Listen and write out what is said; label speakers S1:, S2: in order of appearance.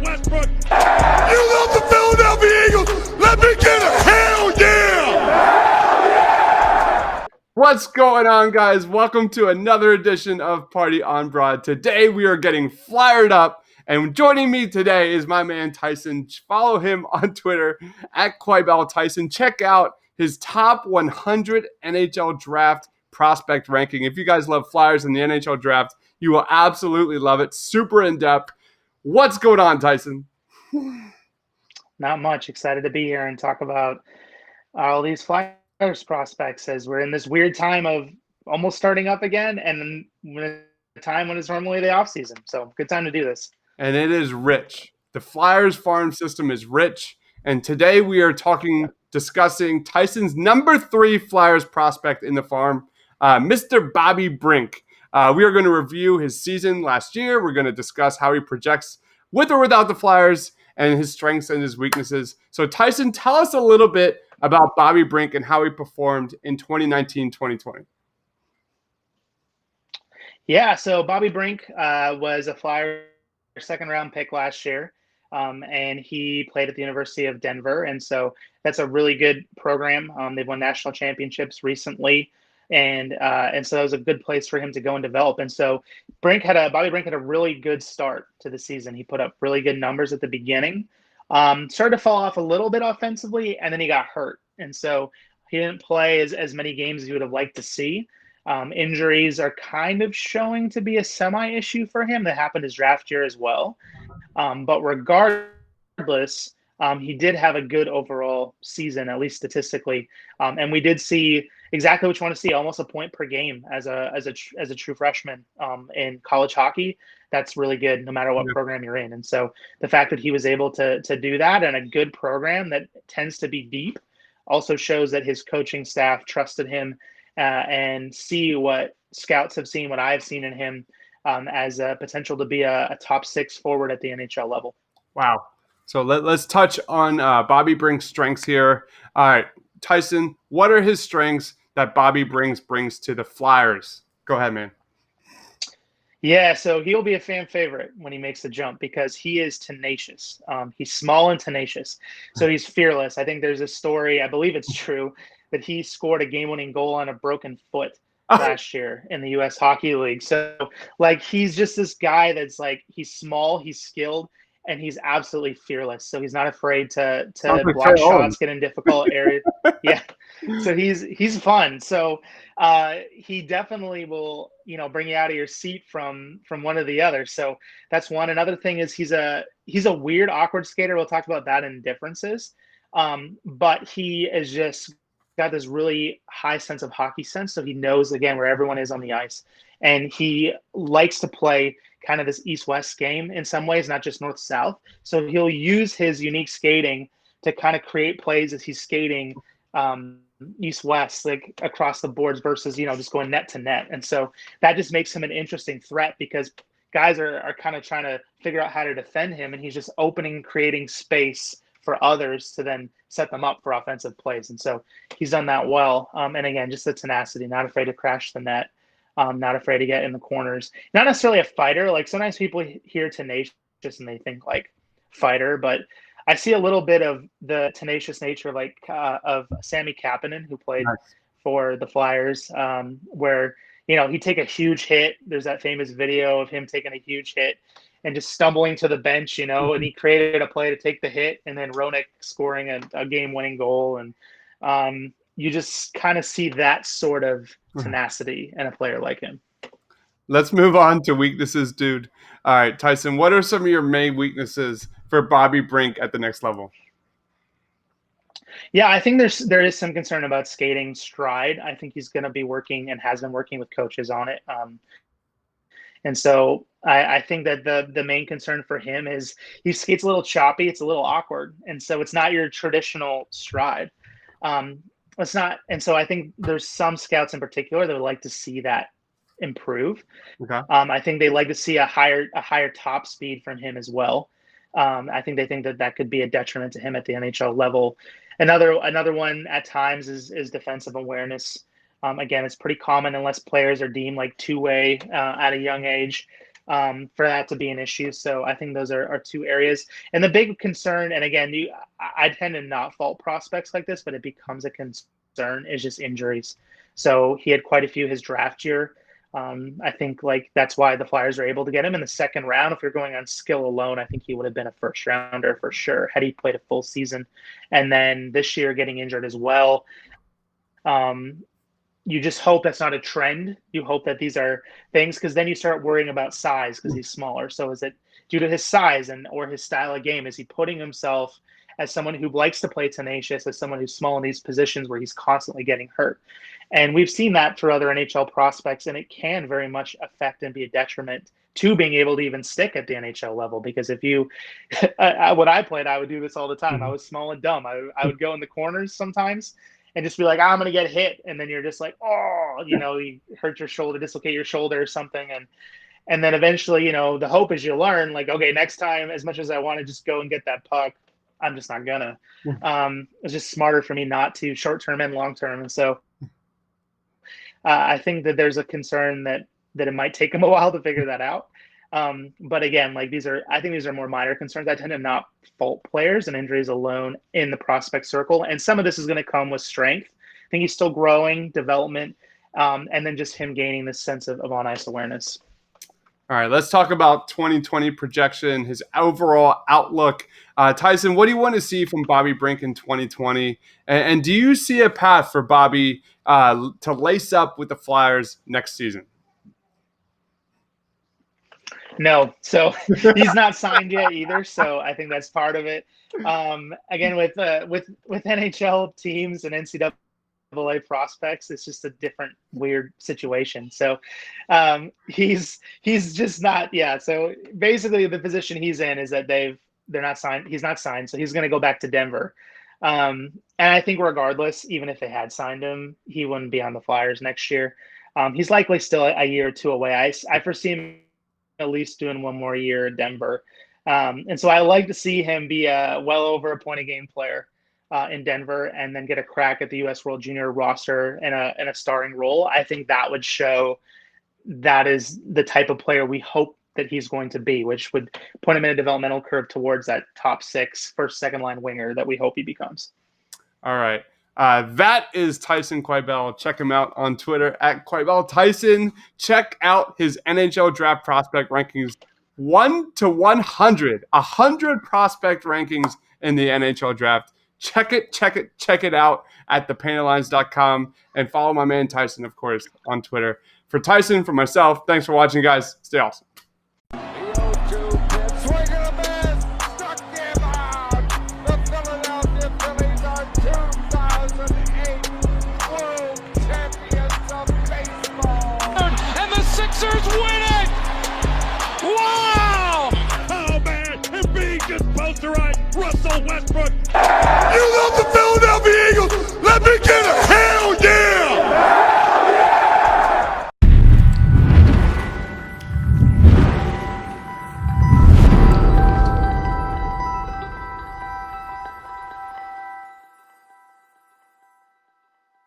S1: Westbrook. You love the Philadelphia Eagles. Let me get a hell yeah!
S2: What's going on, guys? Welcome to another edition of Party on Broad. Today we are getting fired up, and joining me today is my man Tyson. Follow him on Twitter at QuaibelTyson. Check out his top 100 NHL draft prospect ranking. If you guys love Flyers in the NHL draft, you will absolutely love it. Super in-depth. What's going on, Tyson?
S3: Not much. Excited to be here and talk about all these Flyers prospects as we're in this weird time of almost starting up again and a time when it's normally the off season. So good time to do this.
S2: And it is rich. The Flyers farm system is rich. And today we are discussing Tyson's number 3 Flyers prospect in the farm, Mr. Bobby Brink. We are going to review his season last year. We're going to discuss how he projects with or without the Flyers and his strengths and his weaknesses. So Tyson, tell us a little bit about Bobby Brink and how he performed in 2019-2020.
S3: Yeah, so Bobby Brink was a Flyer second-round pick last year, and he played at the University of Denver, and so that's a really good program. They've won national championships recently, and so that was a good place for him to go and develop. And so Bobby Brink had a really good start to the season. He put up really good numbers at the beginning. Started to fall off a little bit offensively, and then he got hurt, and so he didn't play as many games as you would have liked to see. Injuries are kind of showing to be a semi-issue for him. That happened his draft year as well. But regardless, he did have a good overall season, at least statistically. And we did see exactly what you want to see, almost a point per game as a true freshman in college hockey. That's really good no matter what program you're in. And so the fact that he was able to do that in a good program that tends to be deep also shows that his coaching staff trusted him and see what scouts have seen, what I've seen in him as a potential to be a top 6 forward at the NHL level.
S2: Wow. So let's touch on Bobby Brink's strengths here. All right, Tyson, what are his strengths that Bobby brings to the Flyers? Go ahead, man.
S3: Yeah, so he'll be a fan favorite when he makes the jump because he is tenacious. He's small and tenacious, so he's fearless. I think there's a story, I believe it's true, that he scored a game-winning goal on a broken foot last year in the U.S. Hockey League. So, he's just this guy that's he's small, he's skilled, and he's absolutely fearless. So he's not afraid to block shots, get in difficult areas. Yeah. So he's fun. So he definitely will, bring you out of your seat from one or the other. So that's one. Another thing is he's a weird, awkward skater. We'll talk about that in differences. But he is just got this really high sense of hockey sense. So he knows, again, where everyone is on the ice. And he likes to play kind of this east-west game in some ways, not just north-south. So he'll use his unique skating to kind of create plays as he's skating east-west, across the boards versus, just going net to net. And so that just makes him an interesting threat because guys are kind of trying to figure out how to defend him. And he's just creating space for others to then set them up for offensive plays. And so he's done that well. And again, just the tenacity, not afraid to crash the net, not afraid to get in the corners. Not necessarily a fighter. Sometimes people hear tenacious and they think fighter, but I see a little bit of the tenacious nature of Sami Kapanen, who played for the Flyers, where, he'd take a huge hit. There's that famous video of him taking a huge hit and just stumbling to the bench, and he created a play to take the hit, and then Roenick scoring a game-winning goal. And you just kind of see that sort of tenacity in a player like him.
S2: Let's move on to weaknesses, dude. All right, Tyson, what are some of your main weaknesses for Bobby Brink at the next level?
S3: Yeah, I think there is some concern about skating stride. I think he's going to be working and has been working with coaches on it. And so I think that the main concern for him is he skates a little choppy. It's a little awkward. And so it's not your traditional stride. It's not. And so I think there's some scouts in particular that would like to see that improve.
S2: Okay.
S3: I think they like to see a higher top speed from him as well. I think they think that could be a detriment to him at the NHL level. Another one at times is defensive awareness. Again, it's pretty common unless players are deemed two-way at a young age. for that to be an issue. So I think those are two areas. And the big concern, and again, I tend to not fault prospects like this, but it becomes a concern, is just injuries. So he had quite a few his draft year. I think that's why the Flyers are able to get him in the second round. If you're going on skill alone, I think he would have been a first rounder for sure had he played a full season. And then this year getting injured as well. You just hope that's not a trend. You hope that these are things, because then you start worrying about size because he's smaller. So is it due to his size or his style of game? Is he putting himself as someone who likes to play tenacious, as someone who's small in these positions where he's constantly getting hurt? And we've seen that for other NHL prospects, and it can very much affect and be a detriment to being able to even stick at the NHL level. Because if you, when I played, I would do this all the time. I was small and dumb. I would go in the corners sometimes and just be like, I'm going to get hit. And then you're just like, oh, you hurt your shoulder, dislocate your shoulder or something. And then eventually, the hope is you learn, like, okay, next time, as much as I want to just go and get that puck, I'm just not gonna. It's just smarter for me not to, short-term and long-term. And so I think that there's a concern that it might take him a while to figure that out. But again, I think these are more minor concerns. I tend to not fault players and injuries alone in the prospect circle. And some of this is going to come with strength. I think he's still growing, development, and then just him gaining this sense of on-ice awareness.
S2: All right, let's talk about 2020 projection, his overall outlook. Tyson, what do you want to see from Bobby Brink in 2020? And do you see a path for Bobby to lace up with the Flyers next season?
S3: No, so he's not signed yet either. So I think that's part of it. Again, with NHL teams and NCAA prospects, it's just a different weird situation. So he's just not. Yeah. So basically, the position he's in is that they're not signed. He's not signed, so he's going to go back to Denver. And I think regardless, even if they had signed him, he wouldn't be on the Flyers next year. He's likely still a year or two away. I foresee him at least doing one more year in Denver. And so I like to see him be a well over a point a game player in Denver, and then get a crack at the U.S. World Junior roster in a starring role. I think that would show that is the type of player we hope that he's going to be, which would put him in a developmental curve towards that top 6 first, second line winger that we hope he becomes.
S2: All right. That is Tyson Quibell. Check him out on Twitter at Quibell Tyson. Check out his NHL draft prospect rankings, 1 to 100, 100 prospect rankings in the NHL draft. Check it out at thepainterlines.com, and follow my man Tyson, of course, on Twitter. For Tyson, for myself, thanks for watching, guys. Stay awesome.
S1: Sixers win it! Wow! Oh man, Embiid just posterized Russell Westbrook. You love the Philadelphia Eagles. Let me get a hand.